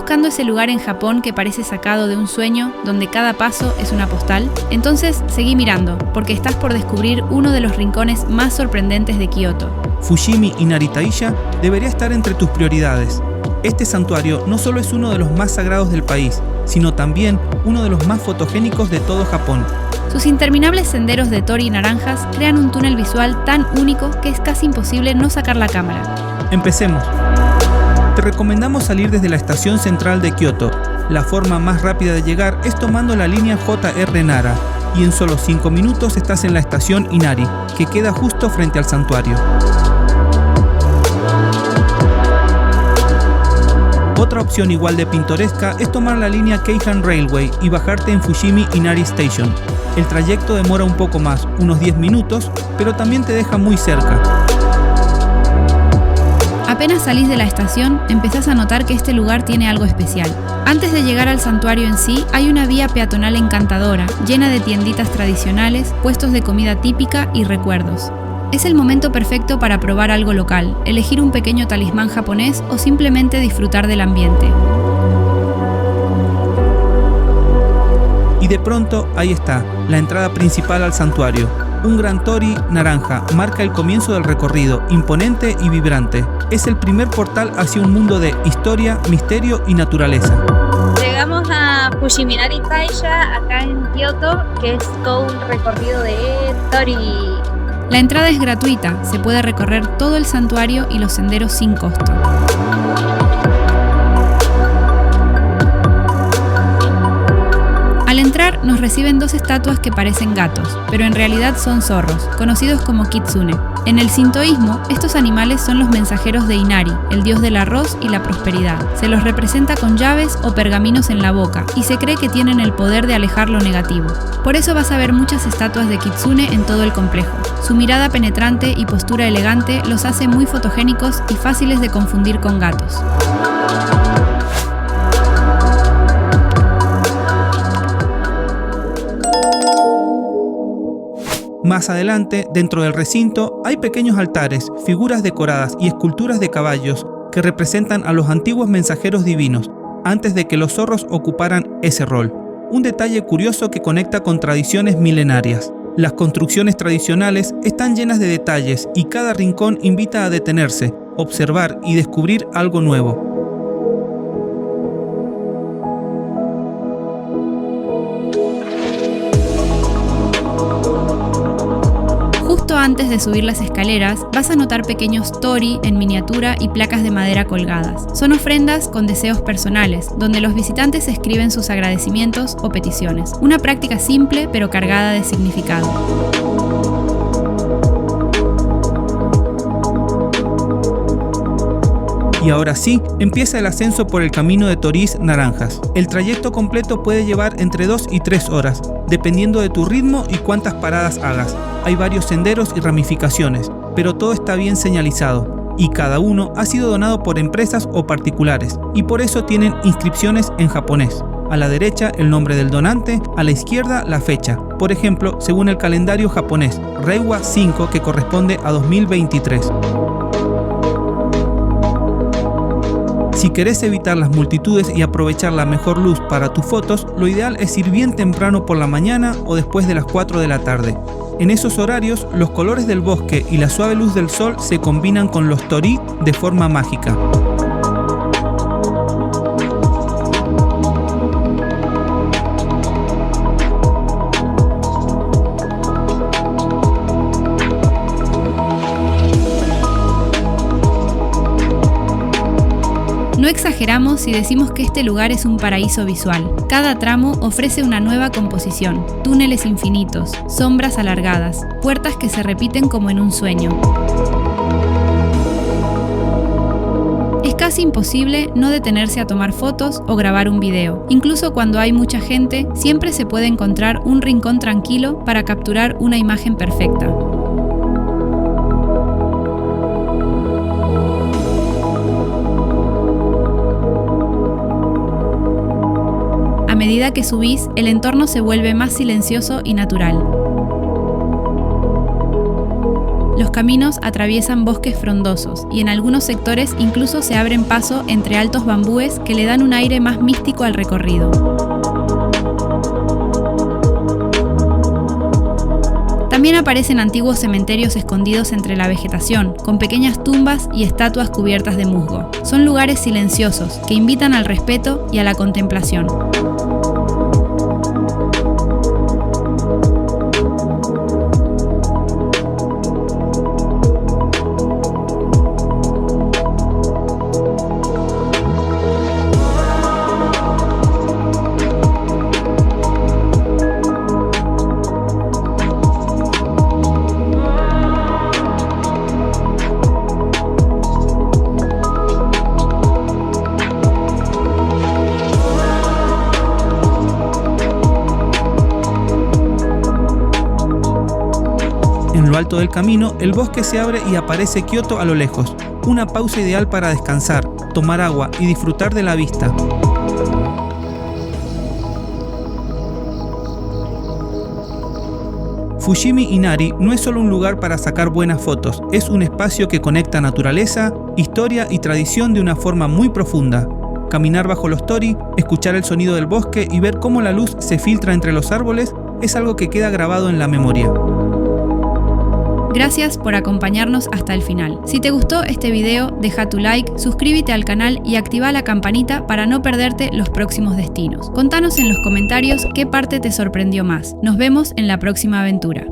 buscando ese lugar en Japón que parece sacado de un sueño, donde cada paso es una postal? Entonces seguí mirando, porque estás por descubrir uno de los rincones más sorprendentes de Kioto. Fushimi Inari Taisha debería estar entre tus prioridades. Este santuario no solo es uno de los más sagrados del país, sino también uno de los más fotogénicos de todo Japón. Sus interminables senderos de tori y naranjas crean un túnel visual tan único que es casi imposible no sacar la cámara. Empecemos. Te recomendamos salir desde la estación central de Kioto. La forma más rápida de llegar es tomando la línea JR Nara, y en solo 5 minutos estás en la estación Inari, que queda justo frente al santuario. Otra opción igual de pintoresca es tomar la línea Keihan Railway y bajarte en Fushimi Inari Station. El trayecto demora un poco más, unos 10 minutos, pero también te deja muy cerca. Apenas salís de la estación, empezás a notar que este lugar tiene algo especial. Antes de llegar al santuario en sí, hay una vía peatonal encantadora, llena de tienditas tradicionales, puestos de comida típica y recuerdos. Es el momento perfecto para probar algo local, elegir un pequeño talismán japonés o simplemente disfrutar del ambiente. Y de pronto, ahí está, la entrada principal al santuario. Un gran tori naranja marca el comienzo del recorrido, imponente y vibrante. Es el primer portal hacia un mundo de historia, misterio y naturaleza. Llegamos a Fushimi Inari Taisha, acá en Kioto, que es todo un recorrido de tori. La entrada es gratuita, se puede recorrer todo el santuario y los senderos sin costo. Al entrar nos reciben 2 estatuas que parecen gatos, pero en realidad son zorros, conocidos como kitsune. En el sintoísmo, estos animales son los mensajeros de Inari, el dios del arroz y la prosperidad. Se los representa con llaves o pergaminos en la boca y se cree que tienen el poder de alejar lo negativo. Por eso vas a ver muchas estatuas de kitsune en todo el complejo. Su mirada penetrante y postura elegante los hace muy fotogénicos y fáciles de confundir con gatos. Más adelante, dentro del recinto, hay pequeños altares, figuras decoradas y esculturas de caballos que representan a los antiguos mensajeros divinos, antes de que los zorros ocuparan ese rol. Un detalle curioso que conecta con tradiciones milenarias. Las construcciones tradicionales están llenas de detalles y cada rincón invita a detenerse, observar y descubrir algo nuevo. Justo antes de subir las escaleras, vas a notar pequeños tori en miniatura y placas de madera colgadas. Son ofrendas con deseos personales, donde los visitantes escriben sus agradecimientos o peticiones. Una práctica simple pero cargada de significado. Y ahora sí, empieza el ascenso por el camino de toris naranjas. El trayecto completo puede llevar entre 2 y 3 horas, dependiendo de tu ritmo y cuántas paradas hagas. Hay varios senderos y ramificaciones, pero todo está bien señalizado, y cada uno ha sido donado por empresas o particulares, y por eso tienen inscripciones en japonés. A la derecha el nombre del donante, a la izquierda la fecha. Por ejemplo, según el calendario japonés, Reiwa 5, que corresponde a 2023. Si querés evitar las multitudes y aprovechar la mejor luz para tus fotos, lo ideal es ir bien temprano por la mañana o después de las 4 de la tarde. En esos horarios, los colores del bosque y la suave luz del sol se combinan con los tori de forma mágica. No exageramos si decimos que este lugar es un paraíso visual. Cada tramo ofrece una nueva composición, túneles infinitos, sombras alargadas, puertas que se repiten como en un sueño. Es casi imposible no detenerse a tomar fotos o grabar un video. Incluso cuando hay mucha gente, siempre se puede encontrar un rincón tranquilo para capturar una imagen perfecta. A medida que subís, el entorno se vuelve más silencioso y natural. Los caminos atraviesan bosques frondosos y en algunos sectores incluso se abren paso entre altos bambúes que le dan un aire más místico al recorrido. También aparecen antiguos cementerios escondidos entre la vegetación, con pequeñas tumbas y estatuas cubiertas de musgo. Son lugares silenciosos que invitan al respeto y a la contemplación. En lo alto del camino, el bosque se abre y aparece Kioto a lo lejos, una pausa ideal para descansar, tomar agua y disfrutar de la vista. Fushimi Inari no es solo un lugar para sacar buenas fotos, es un espacio que conecta naturaleza, historia y tradición de una forma muy profunda. Caminar bajo los tori, escuchar el sonido del bosque y ver cómo la luz se filtra entre los árboles es algo que queda grabado en la memoria. Gracias por acompañarnos hasta el final. Si te gustó este video, deja tu like, suscríbete al canal y activa la campanita para no perderte los próximos destinos. Contanos en los comentarios qué parte te sorprendió más. Nos vemos en la próxima aventura.